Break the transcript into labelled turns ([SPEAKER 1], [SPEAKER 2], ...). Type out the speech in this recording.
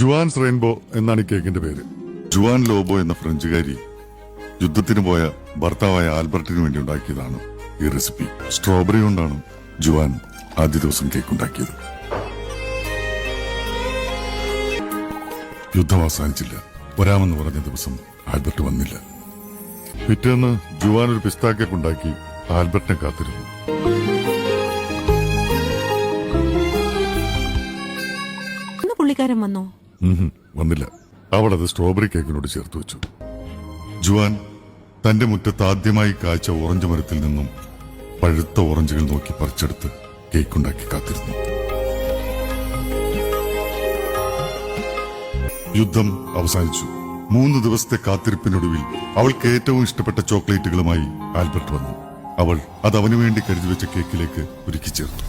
[SPEAKER 1] Juan's rainbow എന്നാണ് ഈ കേക്കിന്റെ പേര്.
[SPEAKER 2] ജുവാൻ ലോബോ എന്ന ഫ്രഞ്ചുകാരി യുദ്ധത്തിന് പോയ ഭർത്താവായ ആൽബർട്ടിന് വേണ്ടി ഉണ്ടാക്കിയതാണ് ഈ റെസിപ്പി. സ്ട്രോബെറി കൊണ്ടാണ് ജുവാൻ ആദ്യ ദിവസം കേക്ക് ഉണ്ടാക്കിയത്. യുദ്ധം അവസാനിച്ചില്ല. വരാമെന്ന് പറഞ്ഞ ദിവസം ആൽബർട്ട് വന്നില്ല. പിറ്റേന്ന് ജുവാൻ ഒരു പിസ്താ കേക്ക് ഉണ്ടാക്കി ആൽബർട്ടിനെ കാത്തിരുന്നു.
[SPEAKER 3] പുള്ളിക്കാരൻ വന്നോ?
[SPEAKER 1] വന്നില്ല. അവൾ അത് സ്ട്രോബെറി കേക്കിനോട് ചേർത്ത് വെച്ചു. ജുവാൻ തന്റെ മുറ്റത്ത് ആദ്യമായി കായ്ച്ച ഓറഞ്ച് മരത്തിൽ നിന്നും പഴുത്ത ഓറഞ്ചുകൾ നോക്കി പറിച്ചെടുത്ത് കേക്കുണ്ടാക്കി കാത്തിരുന്നു. യുദ്ധം അവസാനിച്ചു. 3 ദിവസത്തെ കാത്തിരിപ്പിനൊടുവിൽ അവൾക്ക് ഏറ്റവും ഇഷ്ടപ്പെട്ട ചോക്ലേറ്റുകളുമായി ആൽബർട്ട് വന്നു. അവൾ അത് അവനു വേണ്ടി കരുതി വെച്ച കേക്കിലേക്ക് ഒരുക്കി ചേർത്തു.